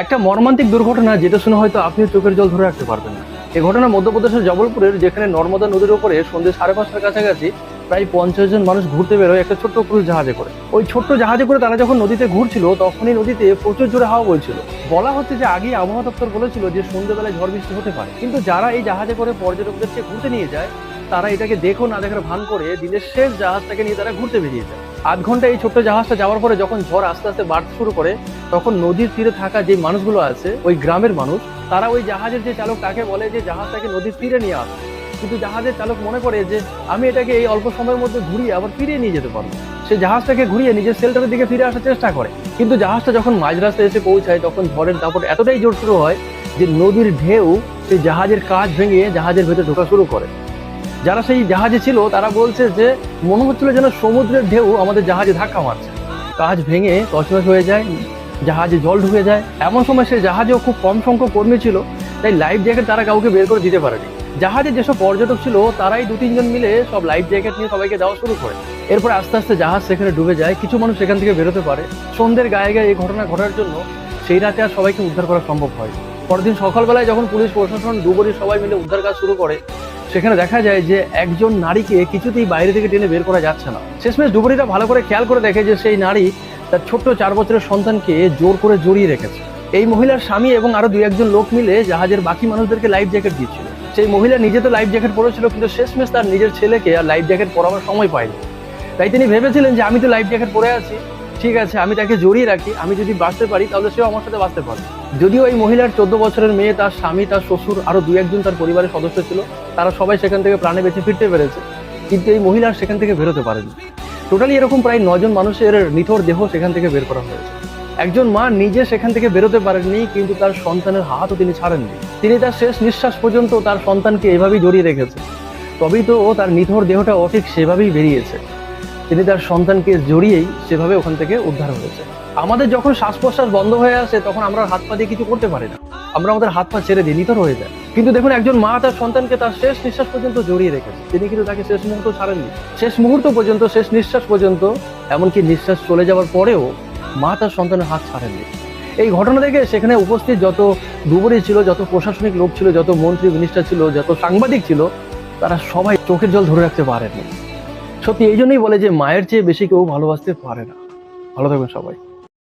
একটা মর্মান্তিক দুর্ঘটনা যেটা শুনে হয়তো আপনি চোখের জল ধরে রাখতে পারবেন না। এই ঘটনা মধ্যপ্রদেশের জবলপুরের, যেখানে নর্মদা নদীর উপরে সন্ধ্যে 5:30টার কাছাকাছি প্রায় 50 জন মানুষ ঘুরতে বেরোয় একটা ছোট্ট ক্রুজ জাহাজে করে। ওই ছোট্ট জাহাজে করে তারা যখন নদীতে ঘুরছিল তখনই নদীতে প্রচুর জোরে হাওয়া বইছিল। বলা হচ্ছে যে আগেই আবহাওয়া দপ্তর বলেছিল যে সন্ধ্যেবেলায় ঝড় বৃষ্টি হতে পারে, কিন্তু যারা এই জাহাজে করে পর্যটকদেরকে ঘুরতে নিয়ে যায় তারা এটাকে দেখো না দেখার ভান করে দিনের শেষ জাহাজটাকে নিয়ে তারা ঘুরতে বেরিয়ে যায়। আধ ঘন্টা এই ছোট্ট জাহাজটা যাওয়ার পরে যখন ঝড় আস্তে আস্তে বাড়তে শুরু করে, তখন নদীর তীরে থাকা যে মানুষগুলো আছে, ওই গ্রামের মানুষ, তারা ওই জাহাজের যে চালক তাকে বলে যে জাহাজটাকে নদীর তীরে নিয়ে আসে। কিন্তু জাহাজের চালক মনে করে যে আমি এটাকে এই অল্প সময়ের মধ্যে ঘুরিয়ে আবার ফিরিয়ে নিয়ে যেতে পারবো। সে জাহাজটাকে ঘুরিয়ে নিজের শেল্টারের দিকে ফিরে আসার চেষ্টা করে, কিন্তু জাহাজটা যখন মাঝ রাস্তায় এসে পৌঁছায় তখন ঝড়ের দাপট এতটাই জোর শুরু হয় যে নদীর ঢেউ সেই জাহাজের কাঁচ ভেঙে জাহাজের ভেতরে ঢোকা শুরু করে। যারা সেই জাহাজে ছিল তারা বলছে যে মনে হচ্ছিল যেন সমুদ্রের ঢেউ আমাদের জাহাজে ধাক্কা মারছে। কাঁচ ভেঙে তছনছ হয়ে যায়, জাহাজে জল ঢুকে যায়। এমন সময় সেই জাহাজেও খুব কম সংখ্যক কর্মী ছিল, তাই লাইফ জ্যাকেট তারা কাউকে বের করে দিতে পারেনি। জাহাজে যেসব পর্যটক ছিল তারাই 2-3 জন মিলে সব লাইফ জ্যাকেট নিয়ে সবাইকে দেওয়া শুরু করে। এরপর আস্তে আস্তে জাহাজ সেখানে ডুবে যায়, কিছু মানুষ সেখান থেকে বেরোতে পারে। সন্ধ্যের গায়ে গায়ে এই ঘটনা ঘটার জন্য সেই রাতে আর সবাইকে উদ্ধার করা সম্ভব হয়। পরদিন সকালবেলায় যখন পুলিশ প্রশাসন ডুবুরির সবাই মিলে উদ্ধার কাজ শুরু করে, সেখানে দেখা যায় যে একজন নারীকে কিছুতেই বাইরে থেকে টেনে বের করা যাচ্ছে না। শেষমেশ ডুবুরিরা ভালো করে খেয়াল করে দেখে যে সেই নারী তার ছোট্ট 4 বছরের সন্তানকে জোর করে জড়িয়ে রেখেছে। এই মহিলার স্বামী এবং আরো 2-1 জন লোক মিলে জাহাজের বাকি মানুষদেরকে লাইফ জ্যাকেট দিচ্ছিল। সেই মহিলা নিজে তো লাইফ জ্যাকেট পরেছিল, কিন্তু শেষমেশ তার নিজের ছেলেকে আর লাইফ জ্যাকেট পরাবার সময় পায়নি। তাই তিনি ভেবেছিলেন যে আমি তো লাইফ জ্যাকেট পরে আছি, ঠিক আছে আমি তাকে জড়িয়ে রাখি, আমি যদি বাঁচতে পারি তাহলে সেও আমার সাথে বাঁচতে পারে। যদিও এই মহিলার 14 বছরের মেয়ে, তার স্বামী, তার শ্বশুর, আরো 2-1 জন তার পরিবারের সদস্য ছিল, তারা সবাই সেখান থেকে প্রাণে বেঁচে ফিরতে পেরেছে, কিন্তু এই মহিলা সেখান থেকে বেরোতে পারেনি। টোটালি এরকম প্রায় 9 জন মানুষের নিথর দেহ সেখান থেকে বের করা হয়েছে। একজন মা নিজে সেখান থেকে বেরোতে পারেননি, কিন্তু তার সন্তানের হাতও তিনি ছাড়েননি। তিনি তার শেষ নিঃশ্বাস পর্যন্ত তার সন্তানকে এভাবেই জড়িয়ে রেখেছে, তবেই তো তার নিথর দেহটা ঠিক সেভাবেই বেরিয়েছে। তিনি তার সন্তানকে জড়িয়েই সেভাবে ওখান থেকে উদ্ধার হয়েছে। আমাদের যখন শ্বাস প্রশ্বাস বন্ধ হয়ে আসে তখন আমরা হাত পা দিয়ে কিছু করতে পারি না, আমরা আমাদের হাত পা ছেড়ে দিই, নিথর হয়ে যায়। কিন্তু দেখুন, একজন মা তার সন্তানকে তার শেষ নিঃশ্বাস পর্যন্ত জড়িয়ে রেখেছে, তিনি কিন্তু তাকে শেষ মুহূর্ত ছাড়েননি। শেষ মুহূর্ত পর্যন্ত, শেষ নিঃশ্বাস পর্যন্ত, এমনকি নিঃশ্বাস চলে যাওয়ার পরেও মা তার সন্তানের হাত ছাড়েননি। এই ঘটনা থেকে সেখানে উপস্থিত যত ডুবুরি ছিল, যত প্রশাসনিক লোক ছিল, যত মন্ত্রী মিনিস্টার ছিল, যত সাংবাদিক ছিল, তারা সবাই চোখের জল ধরে রাখতে পারেনি। সত্যি এই জন্যই বলে যে মায়ের চেয়ে বেশি কেউ ভালোবাসতে পারে না। ভালো থাকবেন সবাই।